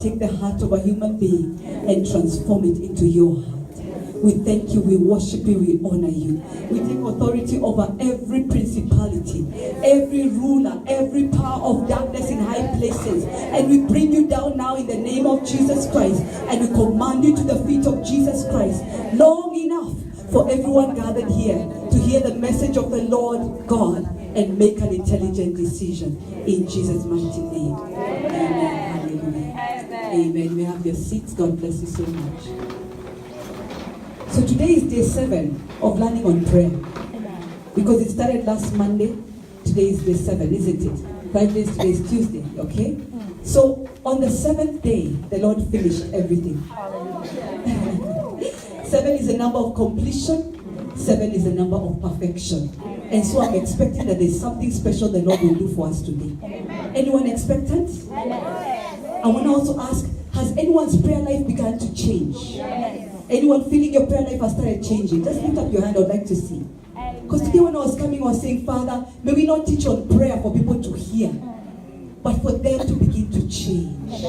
take the heart of a human being and transform it into your heart. We thank you, we worship you, we honor you. We take authority over every principality, every ruler, every power of darkness in high places. And we bring you down now in the name of Jesus Christ. And we command you to the feet of Jesus Christ. Long enough for everyone gathered here to hear the message of the Lord God and make an intelligent decision. In Jesus' mighty name. Amen. Hallelujah. Amen. We have your seats. God bless you so much. So today is day 7 of learning on prayer. Because it started last Monday. Today is day 7, isn't it? 5 days, today is Tuesday, okay? So on the 7th day, the Lord finished everything. 7 is a number of completion. 7 is a number of perfection. And so I'm expecting that there's something special the Lord will do for us today. Anyone expectant? I want to also ask, has anyone's prayer life begun to change? Anyone feeling your prayer life has started changing? Just lift up your hand, I'd like to see. Because today when I was coming, I was saying, Father, may we not teach on prayer for people to hear, but for them to begin to change.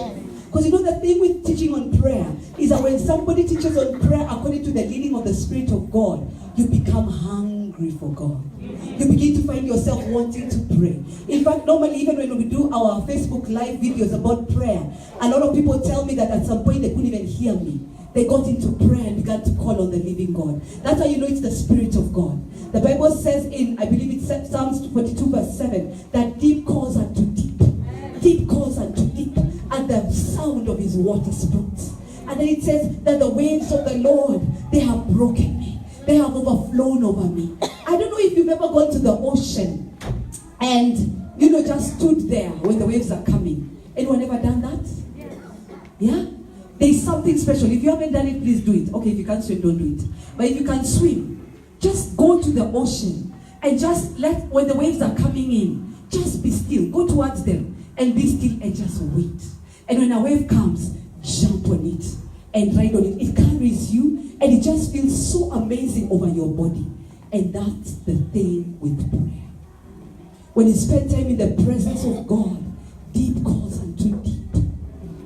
Because you know the thing with teaching on prayer is that when somebody teaches on prayer according to the leading of the Spirit of God, you become hungry for God. You begin to find yourself wanting to pray. In fact, normally even when we do our Facebook live videos about prayer, a lot of people tell me that at some point they couldn't even hear me. They got into prayer and began to call on the living God. That's how you know it's the Spirit of God. The Bible says in, I believe it's Psalms 42 verse 7, that deep calls unto deep. Deep calls unto deep. And the sound of his water sprouts. And then it says that the waves of the Lord, they have broken me. They have overflown over me. I don't know if you've ever gone to the ocean and, you know, just stood there when the waves are coming. Anyone ever done that? Yeah? There's something special. If you haven't done it, please do it. Okay, if you can't swim, don't do it. But if you can swim, just go to the ocean and just when the waves are coming in, just be still. Go towards them and be still and just wait. And when a wave comes, jump on it and ride on it. It carries you and it just feels so amazing over your body. And that's the thing with prayer. When you spend time in the presence of God, deep calls unto deep.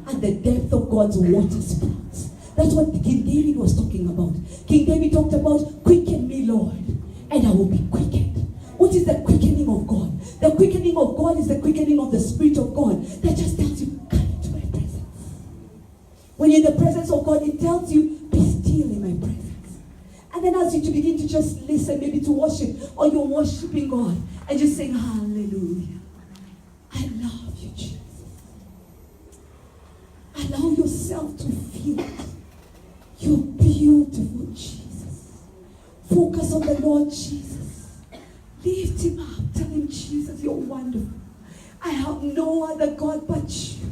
And the depth of God's water sprouts. That's what King David was talking about. King David talked about, quicken me, Lord, and I will be quickened. What is the quickening of God? The quickening of God is the quickening of the Spirit of God that just tells you, come into my presence. When you're in the presence of God, it tells you, be still in my presence. And then as you begin to just listen, maybe to worship, or you're worshiping God, and just saying, hallelujah. I love you, Jesus. Allow yourself to feel it. You're beautiful, Jesus. Focus on the Lord Jesus. Lift him up. Tell him, Jesus, you're wonderful. I have no other God but you.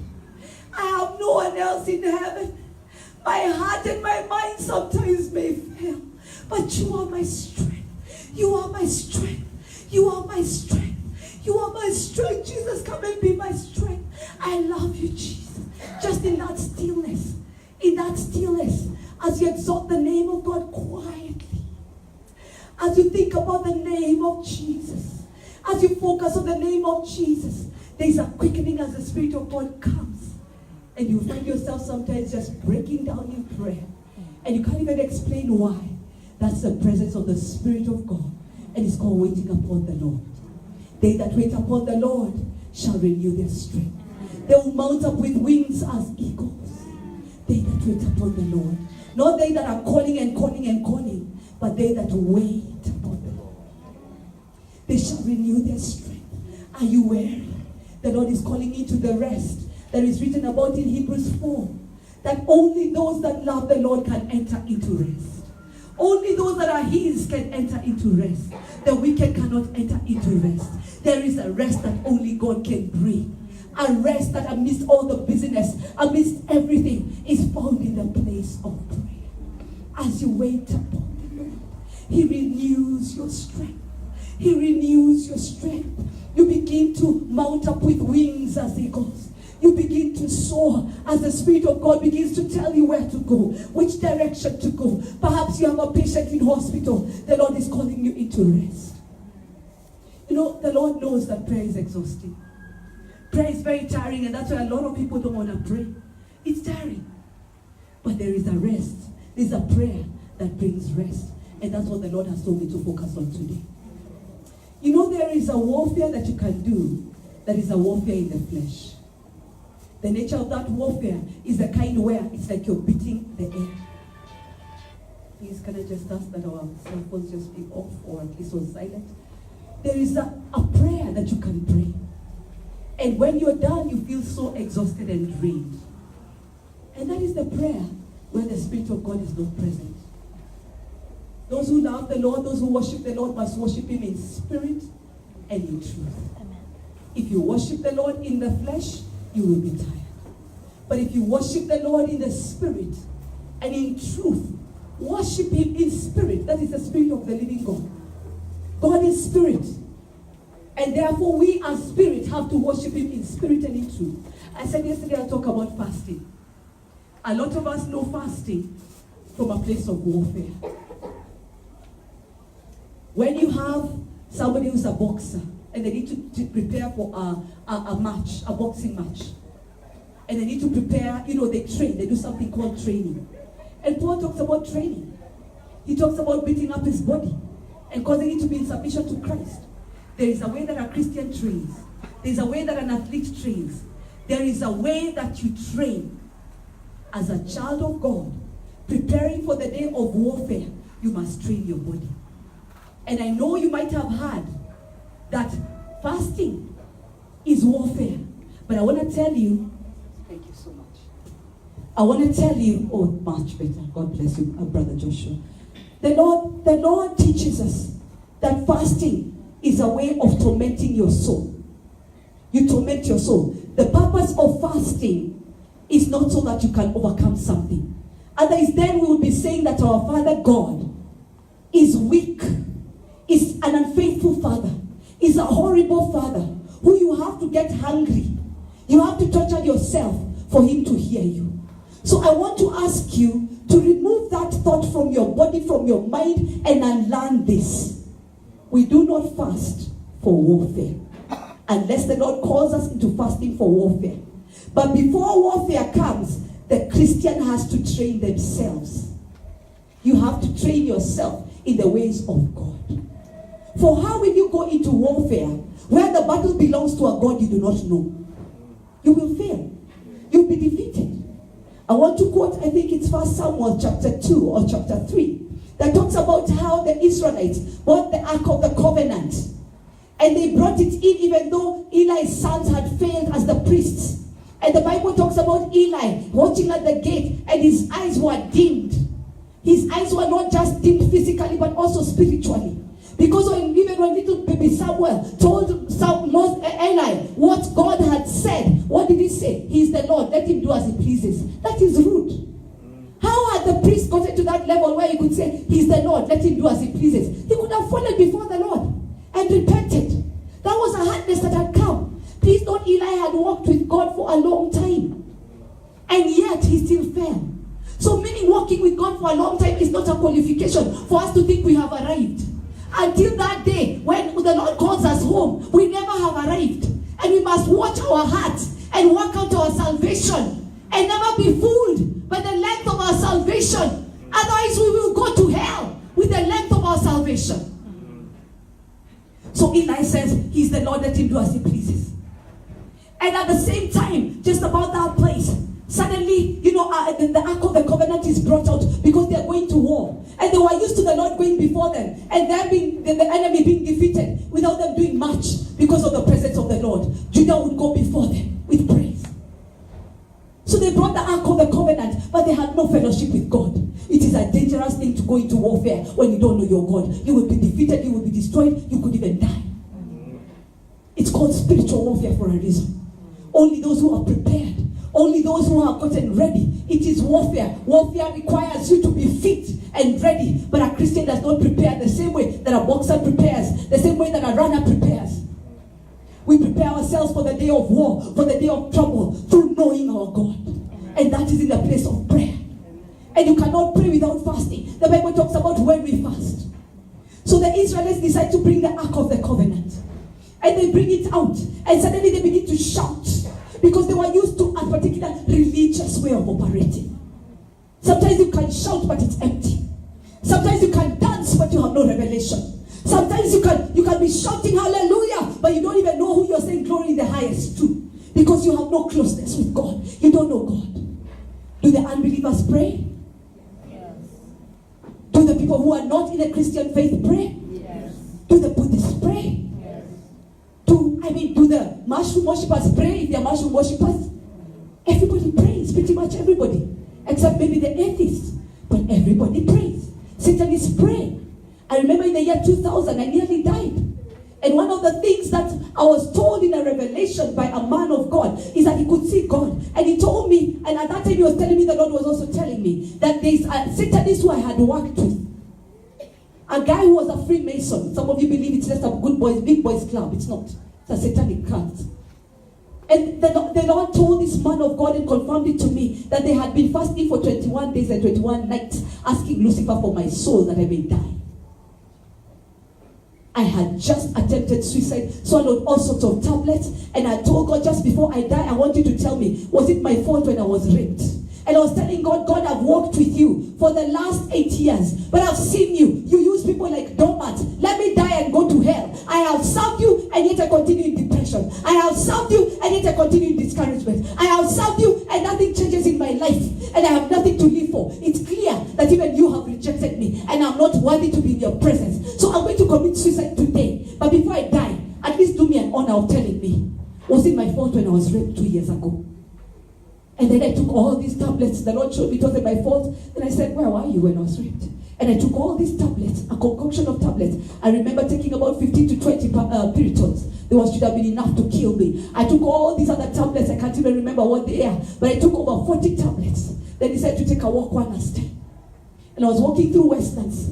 I have no one else in heaven. My heart and my mind sometimes may fail, but you are my strength. You are my strength. You are my strength. You are my strength. Jesus, come and be my strength. I love you, Jesus. Just in that stillness, as you exalt the name of God quietly, as you think about the name of Jesus, as you focus on the name of Jesus, there is a quickening as the Spirit of God comes. And you find yourself sometimes just breaking down in prayer. And you can't even explain why. That's the presence of the Spirit of God. And it's called waiting upon the Lord. They that wait upon the Lord shall renew their strength. They will mount up with wings as eagles. They that wait upon the Lord. Not they that are calling and calling and calling, but they that wait upon the Lord. They shall renew their strength. Are you weary? The Lord is calling you to the rest that is written about in Hebrews 4. That only those that love the Lord can enter into rest. Only those that are his can enter into rest. The wicked cannot enter into rest. There is a rest that only God can bring. A rest that amidst all the busyness, amidst everything, is found in the place of prayer. As you wait upon the Lord, he renews your strength. He renews your strength. You begin to mount up with wings as eagles. You begin to soar as the Spirit of God begins to tell you where to go, which direction to go. Perhaps you have a patient in hospital. The Lord is calling you into rest. You know, the Lord knows that prayer is exhausting. Prayer is very tiring, and that's why a lot of people don't want to pray. It's tiring. But there is a rest. There's a prayer that brings rest. And that's what the Lord has told me to focus on today. You know, there is a warfare that you can do that is a warfare in the flesh. The nature of that warfare is the kind where it's like you're beating the air. Please, can I just ask that our cell phones just be off or at least on silent? There is a prayer that you can pray. And when you're done, you feel so exhausted and drained. And that is the prayer where the Spirit of God is not present. Those who love the Lord, those who worship the Lord must worship Him in spirit and in truth. Amen. If you worship the Lord in the flesh, you will be tired. But if you worship the Lord in the spirit and in truth, worship Him in spirit. That is the Spirit of the living God. God is spirit. And therefore we as spirit have to worship Him in spirit and in truth. I said yesterday I'll talk about fasting. A lot of us know fasting from a place of warfare. When you have somebody who's a boxer and they need to prepare for a match, a boxing match, and they need to prepare, they train, they do something called training. And Paul talks about training. He talks about beating up his body and causing it to be in submission to Christ. There is a way that a Christian trains. There is a way that an athlete trains. There is a way that you train. As a child of God, preparing for the day of warfare, you must train your body. And I know you might have heard that fasting is warfare. But I want to tell you, thank you so much. I want to tell you, much better. God bless you, Brother Joshua. The Lord teaches us that fasting is a way of tormenting your soul. You torment your soul. The purpose of fasting is not so that you can overcome something. Otherwise, then we would be saying that our Father God is weak, is an unfaithful Father, is a horrible Father, who you have to get hungry. You have to torture yourself for Him to hear you. So I want to ask you to remove that thought from your body, from your mind, and unlearn this. We do not fast for warfare, unless the Lord calls us into fasting for warfare. But before warfare comes, the Christian has to train themselves. You have to train yourself in the ways of God. For how will you go into warfare where the battle belongs to a God you do not know? You will fail. You'll be defeated. I want to quote, I think it's 1 Samuel chapter 2 or chapter 3, that talks about how the Israelites brought the Ark of the Covenant. And they brought it in even though Eli's sons had failed as the priests. And the Bible talks about Eli watching at the gate and his eyes were dimmed. His eyes were not just dimmed physically but also spiritually. Because even when little baby Samuel told Eli what God had said, what did he say? He is the Lord, let him do as he pleases. That is rude. How had the priest gotten to that level where he could say, he is the Lord, let him do as he pleases? He could have fallen before the Lord and repented. That was a hardness that had come. Please note, Eli had walked with God for a long time. And yet, he still fell. So meaning walking with God for a long time is not a qualification for us to think we have arrived. Until that day, when the Lord calls us home, we never have arrived. And we must watch our hearts and work out our salvation. And never be fooled by the length of our salvation. Otherwise, we will go to hell with the length of our salvation. So Eli says, he's the Lord, let him do as he pleases. And at the same time, just about that place, suddenly, the Ark of the Covenant is brought out because they are going to war. And they were used to the Lord going before them and them being the enemy being defeated without them doing much because of the presence of the Lord. Judah would go before them with praise. So they brought the Ark of the Covenant, but they had no fellowship with God. It is a dangerous thing to go into warfare when you don't know your God. You will be defeated, you will be destroyed, you could even die. It's called spiritual warfare for a reason. Only those who are prepared, only those who have gotten ready. It is warfare. Warfare requires you to be fit and ready. But a Christian does not prepare the same way that a boxer prepares, the same way that a runner prepares. We prepare ourselves for the day of war, for the day of trouble, through knowing our God. And that is in the place of prayer. And you cannot pray without fasting. The Bible talks about when we fast. So the Israelites decide to bring the Ark of the Covenant. And they bring it out. And suddenly they begin to shout. Because they were used to a particular religious way of operating. Sometimes you can shout, but it's empty. Sometimes you can dance, but you have no revelation. Sometimes you can be shouting hallelujah, but you don't even know who you're saying glory in the highest to. Because you have no closeness with God. You don't know God. Do the unbelievers pray? Yes. Do the people who are not in the Christian faith pray? Yes. Do the Buddhists pray? Yes. Do the mushroom worshippers pray if they are mushroom worshippers? Everybody prays, pretty much everybody. Except maybe the atheists. But everybody prays. Satanists pray. I remember in the year 2000, I nearly died. And one of the things that I was told in a revelation by a man of God is that he could see God. And he told me, and at that time he was telling me, the Lord was also telling me, that there's a Satanist who I had worked with. A guy who was a Freemason. Some of you believe it's just a good boys, big boys club. It's not. It's a satanic cult. And the Lord told this man of God and confirmed it to me that they had been fasting for 21 days and 21 nights, asking Lucifer for my soul that I may die. I had just attempted suicide, swallowed all sorts of tablets, and I told God, just before I die, I want you to tell me, was it my fault when I was raped? And I was telling God, God, I've walked with you for the last 8 years, but I've seen you. You use people like doormats. Let me die and go to hell. I have served you, and yet I continue in depression. I have served you, and yet I continue in discouragement. I have served you, and nothing changes in my life, and I have nothing to live for. It's clear that even you have rejected me, and I'm not worthy to be in your presence. So I'm going to commit suicide today. But before I die, at least do me an honor of telling me, was it my fault when I was raped 2 years ago? And then I took all these tablets. The Lord showed me it wasn't my fault. Then I said, where were you when I was raped? And I took all these tablets, a concoction of tablets. I remember taking about 15 to 20 Piritons. There should have been enough to kill me. I took all these other tablets. I can't even remember what they are. But I took over 40 tablets. Then he said to take a walk one last time. And I was walking through Westlands.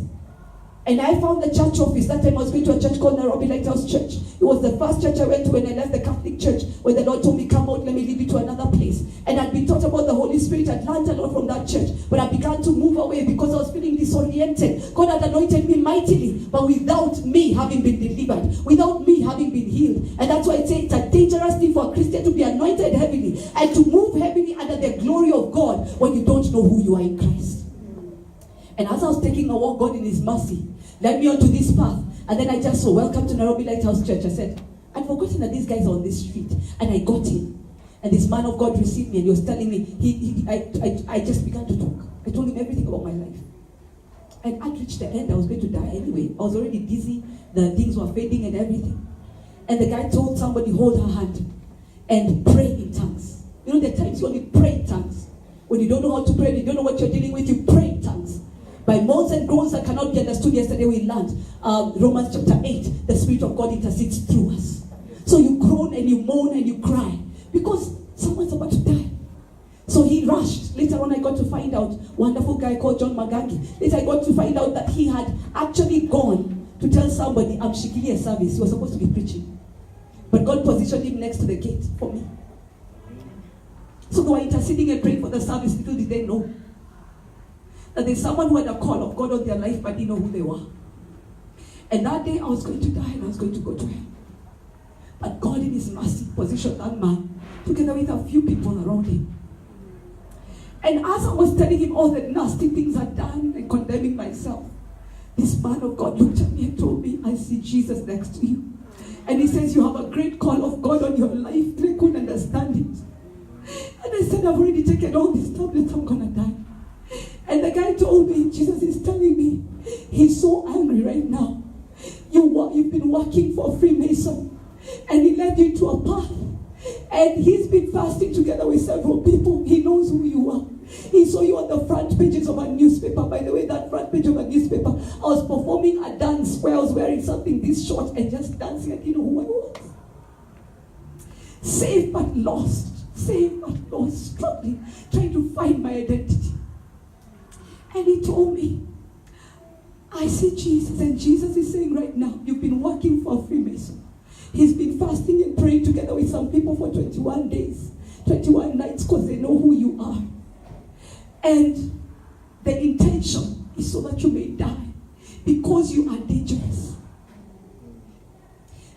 And I found the church office. That time I was going to a church called Nairobi Lighthouse Church. It was the first church I went to when I left the Catholic Church, when the Lord told me, come out, let me lead you to another place. And I'd been taught about the Holy Spirit. I'd learned a lot from that church. But I began to move away because I was feeling disoriented. God had anointed me mightily, but without me having been delivered, without me having been healed. And that's why I say it's a dangerous thing for a Christian to be anointed heavily and to move heavily under the glory of God when you don't know who you are in Christ. And as I was taking a walk, God in His mercy led me onto this path. And then I just saw, welcome to Nairobi Lighthouse Church. I said, I'd forgotten that these guys are on this street. And I got in. And this man of God received me and he was telling me, I just began to talk. I told him everything about my life. And I'd reached the end. I was going to die anyway. I was already dizzy. The things were fading and everything. And the guy told somebody, hold her hand and pray in tongues. You know, there are times you only pray in tongues. When you don't know how to pray, you don't know what you're dealing with, you pray in tongues. By moans and groans that cannot be understood. Yesterday we learned Romans chapter 8. The Spirit of God intercedes through us. So you groan and you moan and you cry because someone's about to die. So he rushed. Later on I got to find out, wonderful guy called John Magangi. Later I got to find out that he had actually gone to tell somebody, I'm Shikili a service. He was supposed to be preaching. But God positioned him next to the gate for me. So they were interceding and praying for the service. Little did they know that there's someone who had a call of God on their life but didn't know who they were. And that day I was going to die and I was going to go to hell. But God in His mercy positioned that man together with a few people around him. And as I was telling him all the nasty things I'd done and condemning myself, this man of God looked at me and told me, I see Jesus next to you. And he says, you have a great call of God on your life. And I couldn't understand it. And I said, I've already taken all these tablets, I'm going to die. And the guy told me, Jesus is telling me, he's so angry right now. You've been working for a Freemason, and he led you to a path. And he's been fasting together with several people. He knows who you are. He saw you on the front pages of a newspaper. By the way, that front page of a newspaper, I was performing a dance where I was wearing something this short and just dancing. I didn't know who I was. Saved but lost. Saved but lost. Struggling, trying to find my identity. And he told me, I see Jesus, and Jesus is saying right now, you've been working for a Freemason. He's been fasting and praying together with some people for 21 days, 21 nights, because they know who you are. And the intention is so that you may die, because you are dangerous.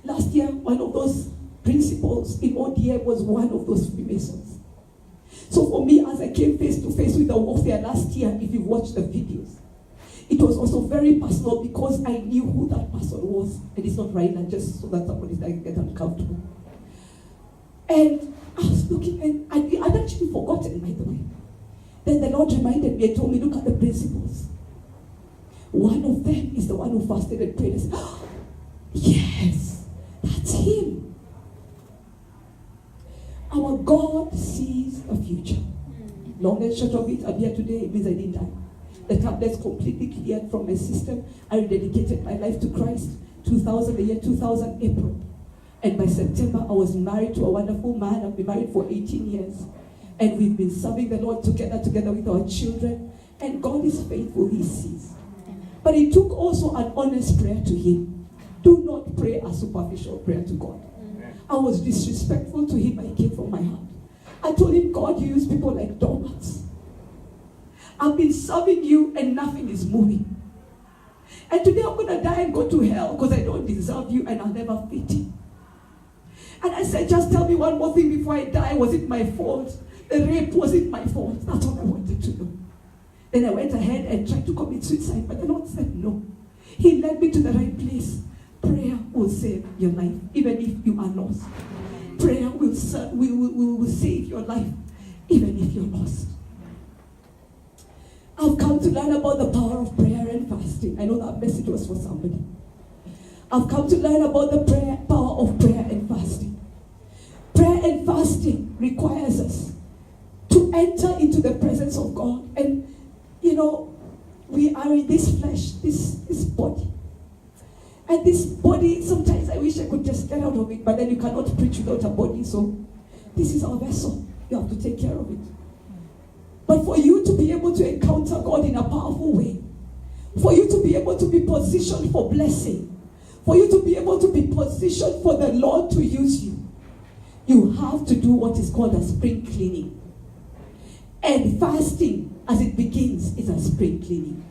Last year, one of those principals in ODM was one of those Freemasons. So for me, as I came face to face with the warfare last year, if you watch the videos, it was also very personal because I knew who that person was. And it's not right now, just so that somebody doesn't get uncomfortable. And I was looking, and I'd actually forgotten, by the way. Then the Lord reminded me and told me, look at the principles. One of them is the one who fasted and prayed. I said, oh, yes, that's him. Our God sees a future. Long and short of it, I'm here today, it means I didn't die. The tablets completely cleared from my system. I rededicated my life to Christ. The year 2000, April. And by September, I was married to a wonderful man. I've been married for 18 years. And we've been serving the Lord together with our children. And God is faithful, He sees. But it took also an honest prayer to Him. Do not pray a superficial prayer to God. I was disrespectful to Him, but it came from my heart. I told Him, God, you use people like donuts. I've been serving you and nothing is moving. And today I'm going to die and go to hell because I don't deserve you and I'll never fit in. And I said, just tell me one more thing before I die. Was it my fault? The rape, was it my fault? That's all I wanted to know. Then I went ahead and tried to commit suicide, but the Lord said no. He led me to the right place. Prayer will save your life, even if you are lost. Prayer will save your life, even if you're lost. I've come to learn about the power of prayer and fasting. I know that message was for somebody. I've come to learn about the power of prayer and fasting. Prayer and fasting requires us to enter into the presence of God. And, you know, we are in this flesh, this body. And this body, sometimes I wish I could just get out of it, but then you cannot preach without a body. So this is our vessel. You have to take care of it. But for you to be able to encounter God in a powerful way, for you to be able to be positioned for blessing, for you to be able to be positioned for the Lord to use you, you have to do what is called a spring cleaning. And fasting, as it begins, is a spring cleaning.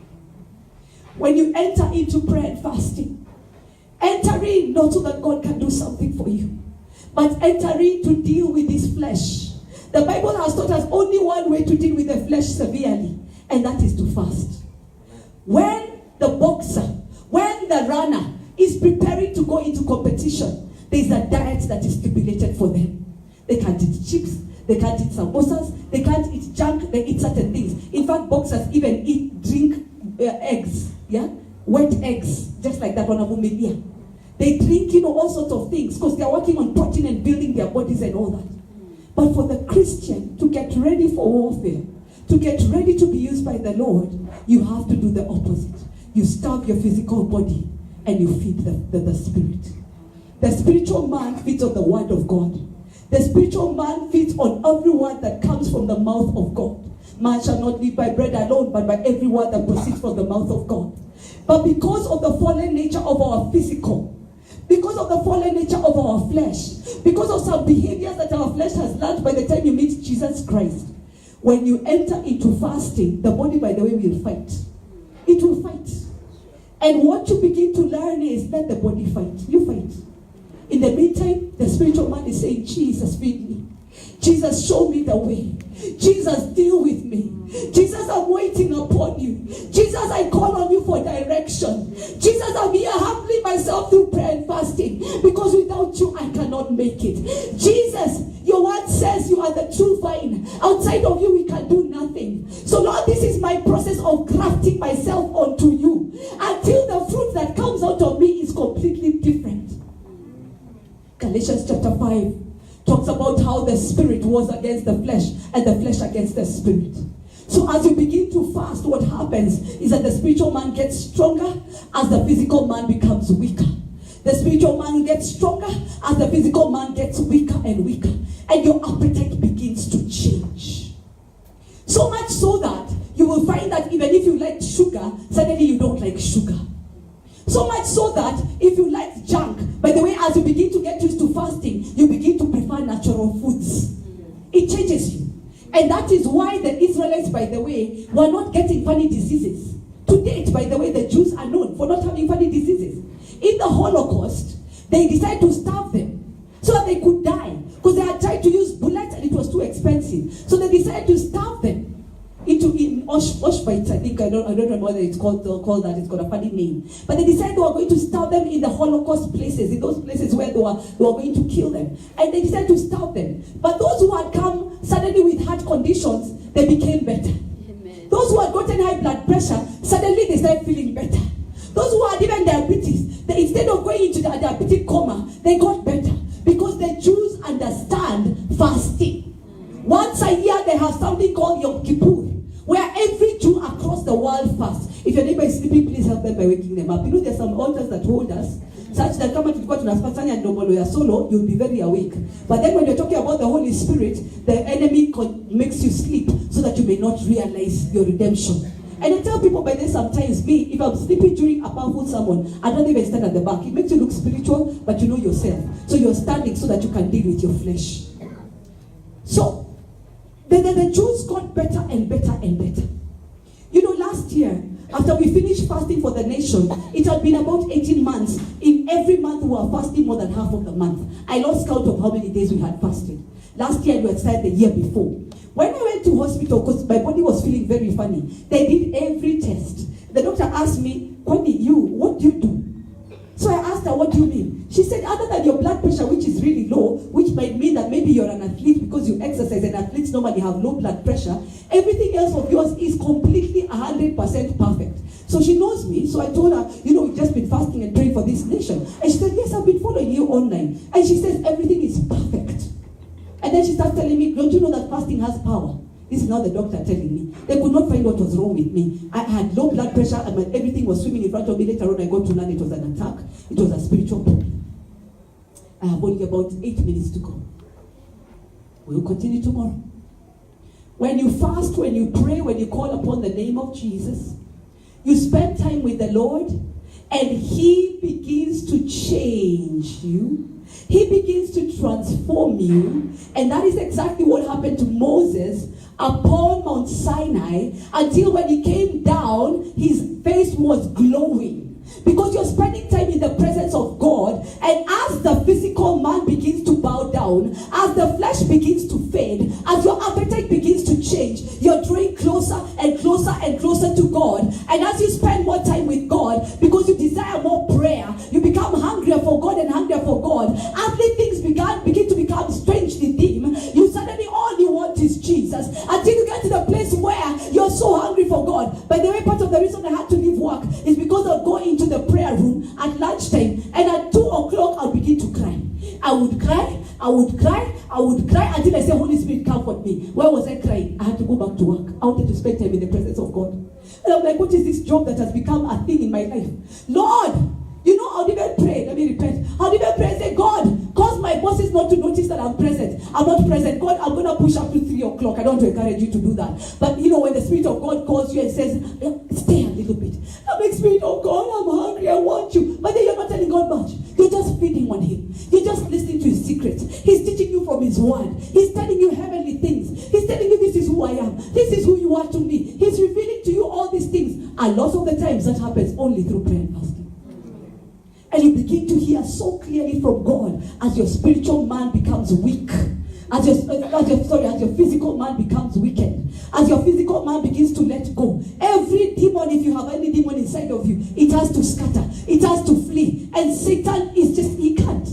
When you enter into prayer and fasting, enter in not so that God can do something for you, but enter in to deal with this flesh. The Bible has taught us only one way to deal with the flesh severely, and that is to fast. When the boxer, when the runner is preparing to go into competition, there is a diet that is stipulated for them. They can't eat chips, they can't eat samosas, they can't eat junk, they eat certain things. In fact, boxers even drink eggs, wet eggs, just like that one of Media. They drink, all sorts of things because they are working on protein and building their bodies and all that. But for the Christian to get ready for warfare, to get ready to be used by the Lord, you have to do the opposite. You starve your physical body and you feed the spirit. The spiritual man feeds on the word of God. The spiritual man feeds on every word that comes from the mouth of God. Man shall not live by bread alone, but by every word that proceeds from the mouth of God. But because of the fallen nature of our physical, because of the fallen nature of our flesh, because of some behaviors that our flesh has learned by the time you meet Jesus Christ, when you enter into fasting, the body, by the way, will fight. It will fight. And what you begin to learn is let the body fight. You fight. In the meantime, the spiritual man is saying, Jesus, feed me. Jesus, show me the way. Jesus, deal with me. Jesus, I'm waiting upon you. Jesus, I call on you for direction. Jesus, I'm here humbling myself through prayer and fasting because without you, I cannot make it. Jesus, your word says you are the true vine. Outside of you, we can do nothing. So, Lord, this is my process of grafting myself onto you until the fruit that comes out of me is completely different. Galatians chapter 5 talks about how the spirit was against the flesh and the flesh against the spirit. So as you begin to fast, what happens is that the spiritual man gets stronger as the physical man becomes weaker. The spiritual man gets stronger as the physical man gets weaker and weaker. And your appetite begins to change. So much so that you will find that even if you like sugar, suddenly you don't like sugar. So much so that if you like junk, by the way, as you begin to get used to fasting, you begin to prefer natural foods. It changes you. And that is why the Israelites, by the way, were not getting funny diseases. To date, by the way, the Jews are known for not having funny diseases. In the Holocaust, they decided to starve them. So so that they could die. Because they had tried to use bullets and it was too expensive. So they decided to starve them in Auschwitz, I think. I don't remember whether it's called that. It's got a funny name. But they decided they were going to starve them in the Holocaust places, in those places where they were going to kill them. And they decided to starve them. But those who had come suddenly with heart conditions, they became better. Amen. Those who had gotten high blood pressure, suddenly they started feeling better. Those who had even diabetes, instead of going into the diabetic coma, they got better. Because the Jews understand fasting. Once a year, they have something called Yom Kippur, where every Jew across the world fasts. If your neighbor is sleeping, please help them by waking them up. You know, there's some altars that hold us, such that kama tulikuwa tunafanya ndombolo ya solo, you'll be very awake. But then when you're talking about the Holy Spirit, the enemy makes you sleep so that you may not realize your redemption. And I tell people by this sometimes, if I'm sleeping during a powerful sermon, I don't even stand at the back. It makes you look spiritual, but you know yourself. So you're standing so that you can deal with your flesh. So, the Jews got better and better and better. You know, last year, after we finished fasting for the nation, it had been about 18 months. In every month, we were fasting more than half of the month. I lost count of how many days we had fasted. Last year, we had started the year before. When I went to hospital, because my body was feeling very funny, they did every test. The doctor asked me, Kwani, what do you do? So I asked her, what do you mean? She said, other than your blood pressure, which is really low, which might mean that maybe you're an athlete because you exercise, and athletes normally have low blood pressure, everything else of yours is completely 100% perfect. So she knows me, so I told her, we've just been fasting and praying for this nation. And she said, yes, I've been following you online. And she says, everything is perfect. And then she starts telling me, don't you know that fasting has power? This is now the doctor telling me. They could not find what was wrong with me. I had low blood pressure and everything was swimming in front of me. Later on, I got to learn it was an attack. It was a spiritual problem. I have only about 8 minutes to go. We'll continue tomorrow. When you fast, when you pray, when you call upon the name of Jesus, you spend time with the Lord, and He begins to change you. He begins to transform you. And that is exactly what happened to Moses upon Mount Sinai, until when he came down, his face was glowing. Because you're spending time in the presence of God, and as the physical man begins to bow down, as the flesh begins to fade, as your appetite begins to change, you're drawing closer and closer and closer to God. And as you spend more time with God, because you desire more prayer, you become hungrier for God and hungrier for God. Earthly things begin to become strangely dim. You suddenly all you want is Jesus, until you get to the place where you're so hungry for God. By the way, part of the reason I had to leave work is because I'll go into the prayer room at lunchtime, and at 2 o'clock I'll begin to cry. I would cry until I say, Holy Spirit, comfort me. Where was I crying? I had to go back to work. I wanted to spend time in the presence of God. And I'm like, what is this job that has become a thing in my life? Lord, I'll even pray. Let me repent. I'll even pray and say, God, cause my bosses not to notice that I'm present. I'm not present. God, I'm going to push up to 3 o'clock. I don't want to encourage you to do that. But when the Spirit of God calls you and says, stay a little bit. I'm like, Spirit of God, I'm hungry. I want you. But then you're not telling God much. You're just feeding on Him. You're just listening to His secrets. He's teaching you from His word. He's telling you heavenly things. He's telling you, this is who I am. This is who you are to me. He's revealing to you all these things. And lots of the times that happens only through prayer and fasting. And you begin to hear so clearly from God as your spiritual man becomes weak. As your physical man becomes wicked. As your physical man begins to let go. Every demon, if you have any demon inside of you, it has to scatter. It has to flee. And Satan he can't.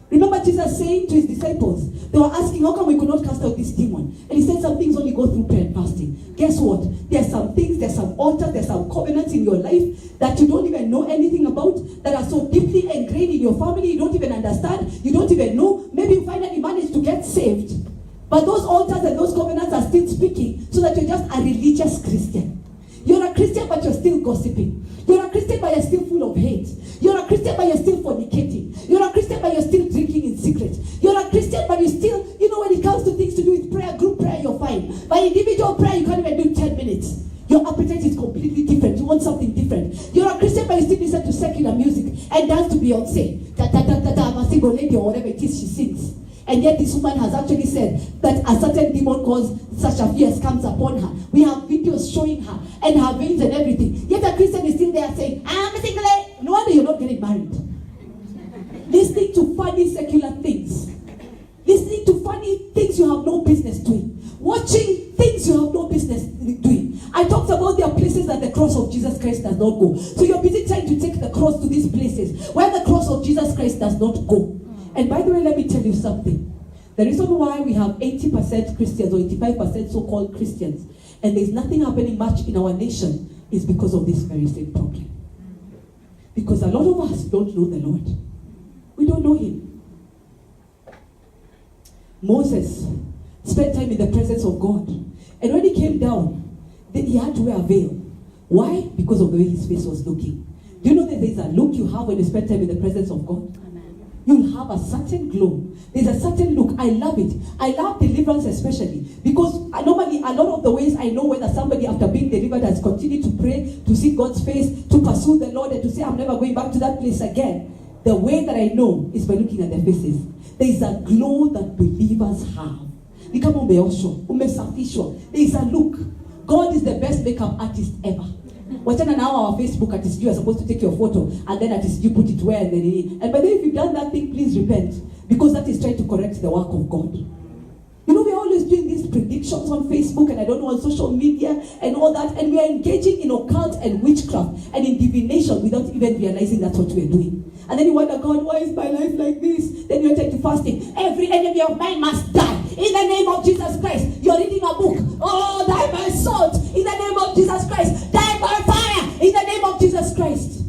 Remember Jesus saying to His disciples, they were asking, how come we could not cast out this demon? And He said, some things only go through prayer and fasting. Guess what? There's some things, there's some altars, there's some covenants in your life that you don't even know anything about, that are so deeply ingrained in your family, you don't even understand, you don't even know. Maybe you finally managed to get saved, but those altars and those covenants are still speaking, so that you're just a religious Christian. You're a Christian, but you're still gossiping. You're a Christian, but you're still full of hate. You're a Christian, but you're still fornicating. You're a Christian, but you're still drinking in secret. You're a Christian, but you still, when it comes to things to do with prayer, group prayer, you're fine. But individual prayer, you can't even do 10 minutes. Your appetite is completely different. You want something different. You're a Christian, but you still listen to secular music and dance to Beyonce. I'm a single lady or whatever it is she sings. And yet this woman has actually said that a certain demon called Sasha comes upon her. We have videos showing her and her veins and everything. Yet a Christian is still there saying, I'm a single lady. No wonder you're not getting married. Listening to funny secular things. cross of Jesus Christ does not go. So you're busy trying to take the cross to these places where the cross of Jesus Christ does not go. And by the way, let me tell you something. The reason why we have 80% Christians or 85% so-called Christians, and there's nothing happening much in our nation, is because of this very same problem. Because a lot of us don't know the Lord. We don't know him. Moses spent time in the presence of God. And when he came down, he had to wear a veil. Why? Because of the way his face was looking. Do you know that there's a look you have when you spend time in the presence of God? You'll have a certain glow. There's a certain look. I love it. I love deliverance especially. Because normally a lot of the ways I know whether somebody after being delivered has continued to pray, to see God's face, to pursue the Lord, and to say, I'm never going back to that place again. The way that I know is by looking at their faces. There is a glow that believers have. There is a look. God is the best makeup artist ever. Whatever now our Facebook artist, you are supposed to take your photo and then artist you put it where and then and by the way, if you've done that thing, please repent, because that is trying to correct the work of God. You know, we're always doing these predictions on Facebook and I don't know on social media and all that, and we are engaging in occult and witchcraft and in divination without even realizing that's what we're doing. And then you wonder, God, why is my life like this? Then you're taking fasting. Every enemy of mine must die in the name of Jesus Christ. You're reading a book. Oh, die by sword in the name of Jesus Christ. Die by fire in the name of Jesus Christ.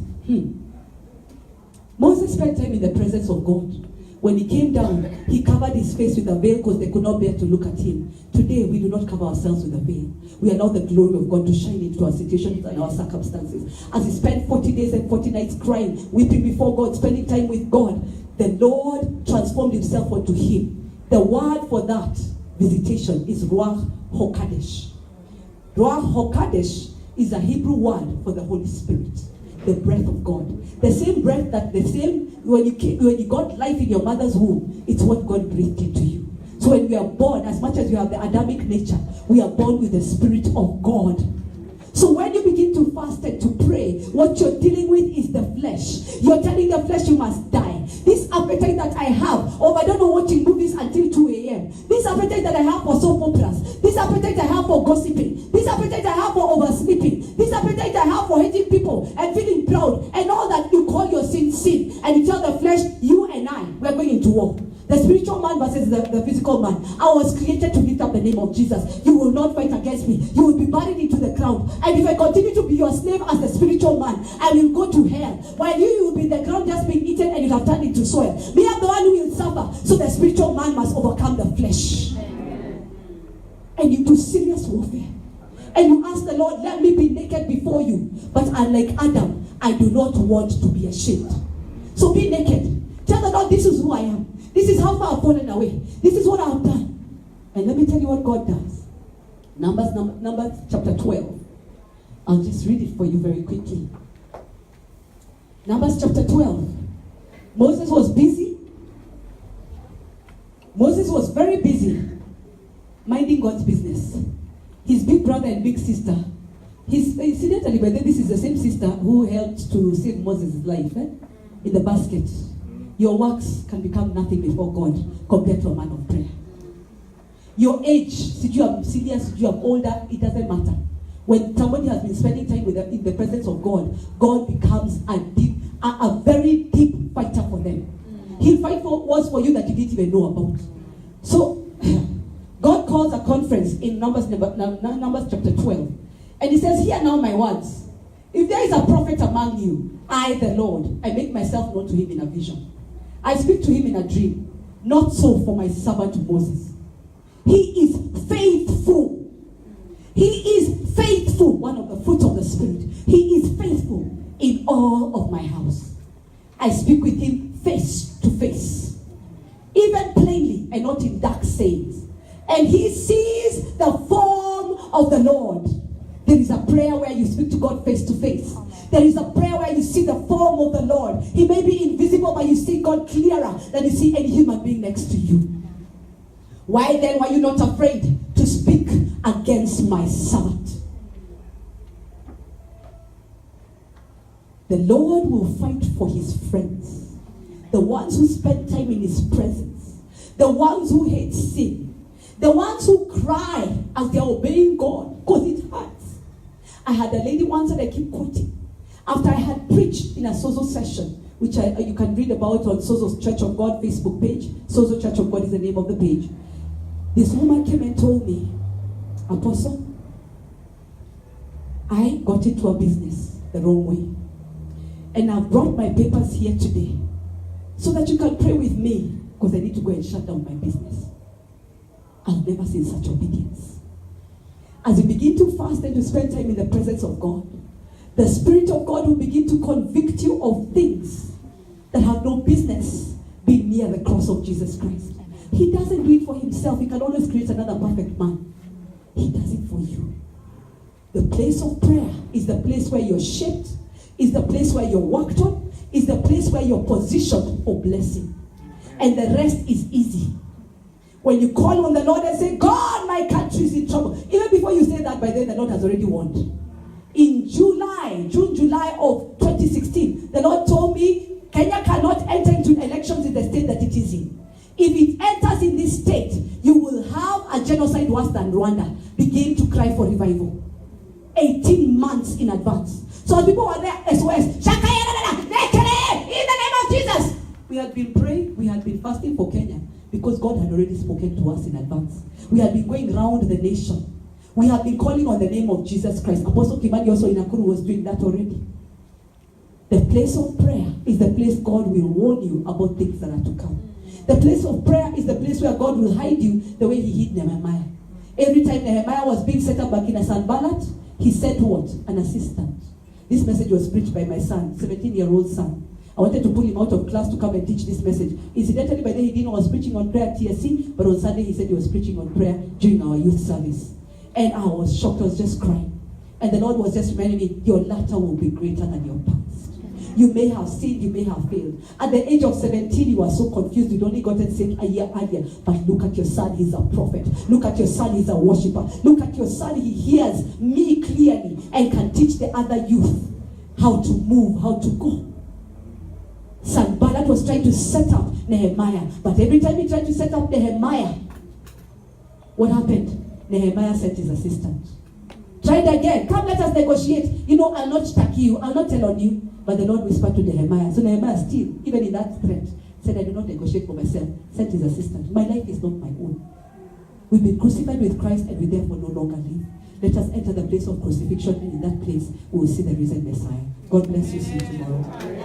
Moses spent time in the presence of God. When he came down, he covered his face with a veil because they could not bear to look at him. Today, we do not cover ourselves with a veil. We allow the glory of God to shine into our situations and our circumstances. As he spent 40 days and 40 nights crying, weeping before God, spending time with God, the Lord transformed himself unto him. The word for that visitation is Ruach HaKodesh. Ruach HaKodesh is a Hebrew word for the Holy Spirit, the breath of God. The same breath when you got life in your mother's womb, it's what God breathed into you. So when we are born, as much as you have the Adamic nature, we are born with the Spirit of God. So when you begin to fast and to pray, what you're dealing with is the flesh. You're telling the flesh you must die. This appetite that I have, I don't know, watching movies until 2 a.m. This appetite that I have for soap operas. This appetite I have for gossiping. This appetite I have for oversleeping. This appetite I have for hating people and feeling proud. And all that you call your sin. And you tell the flesh, you and I, we're going into war. The spiritual man versus the physical man. I was created to lift up the name of Jesus. You will not fight against me. You will be buried into the ground. And if I continue to be your slave as the spiritual man, I will go to hell. While you will be in the ground just being eaten and you have turned into soil. Me, I'm the one who will suffer. So the spiritual man must overcome the flesh. And you do serious warfare. And you ask the Lord, let me be naked before you. But unlike Adam, I do not want to be ashamed. So be naked. Tell the Lord, this is who I am. This is how far I've fallen away. This is what I've done. And let me tell you what God does. Numbers chapter 12. I'll just read it for you very quickly. Numbers chapter 12. Moses was busy. Moses was very busy minding God's business. His big brother and big sister. Incidentally, by then, this is the same sister who helped to save Moses' life in the basket. Your works can become nothing before God compared to a man of prayer. Your age, if you are senior, if you are older, it doesn't matter. When somebody has been spending time in the presence of God, God becomes a very deep fighter for them. He'll fight for what's for you that you didn't even know about. So, God calls a conference in Numbers chapter 12. And he says, hear now my words. If there is a prophet among you, I, the Lord, I make myself known to him in a vision. I speak to him in a dream. Not so for my servant Moses. He is faithful. He is faithful. One of the fruits of the Spirit. He is faithful in all of my house. I speak with him face to face. Even plainly and not in dark sayings. And he sees the form of the Lord. There is a prayer where you speak to God face to face. There is a prayer where you see the form of the Lord. He may be invisible, but you see God clearer than you see any human being next to you. Why then were you not afraid to speak against my servant? The Lord will fight for his friends. The ones who spend time in his presence. The ones who hate sin. The ones who cry as they're obeying God because it hurts. I had a lady once that I keep quoting. After I had preached in a Sozo session, which you can read about on Sozo's Church of God Facebook page. Sozo Church of God is the name of the page. This woman came and told me, Apostle, I got into a business the wrong way. And I've brought my papers here today so that you can pray with me because I need to go and shut down my business. I've never seen such obedience. As you begin to fast and to spend time in the presence of God, the Spirit of God will begin to convict you of things that have no business being near the cross of Jesus Christ. He doesn't do it for himself. He can always create another perfect man. He does it for you. The place of prayer is the place where you're shaped, is the place where you're worked on, is the place where you're positioned for blessing. And the rest is easy. When you call on the Lord and say, God, my country is in trouble. Even before you say that, by then the Lord has already won. In July of 2016, the Lord told me, Kenya cannot enter into elections in the state that it is in. If it enters in this state, you will have a genocide worse than Rwanda. Begin to cry for revival. 18 months in advance. So as people were there, SOS, in the name of Jesus. We had been praying, we had been fasting for Kenya because God had already spoken to us in advance. We had been going around the nation. We have been calling on the name of Jesus Christ. Apostle Kimani also in Nakuru was doing that already. The place of prayer is the place God will warn you about things that are to come. The place of prayer is the place where God will hide you the way he hid Nehemiah. Every time Nehemiah was being set up back in a Sanballat, he sent what? An assistant. This message was preached by my son, 17-year-old son. I wanted to pull him out of class to come and teach this message. Incidentally, by then he didn't know I was preaching on prayer at TSC, but on Sunday he said he was preaching on prayer during our youth service. And I was shocked, I was just crying. And the Lord was just reminding me, your latter will be greater than your past. You may have sinned, you may have failed. At the age of 17, you were so confused. You'd only gotten saved a year earlier. But look at your son, he's a prophet. Look at your son, he's a worshiper. Look at your son, he hears me clearly and can teach the other youth how to move, how to go. Sanballat was trying to set up Nehemiah. But every time he tried to set up Nehemiah, what happened? Nehemiah sent his assistant. Tried again. Come, let us negotiate. You know, I'll not attack you. I'll not tell on you. But the Lord whispered to Nehemiah. So Nehemiah still, even in that threat, said, I do not negotiate for myself. Sent his assistant. My life is not my own. We've been crucified with Christ and we therefore no longer live. Let us enter the place of crucifixion, and in that place we will see the risen Messiah. God bless you. See you tomorrow.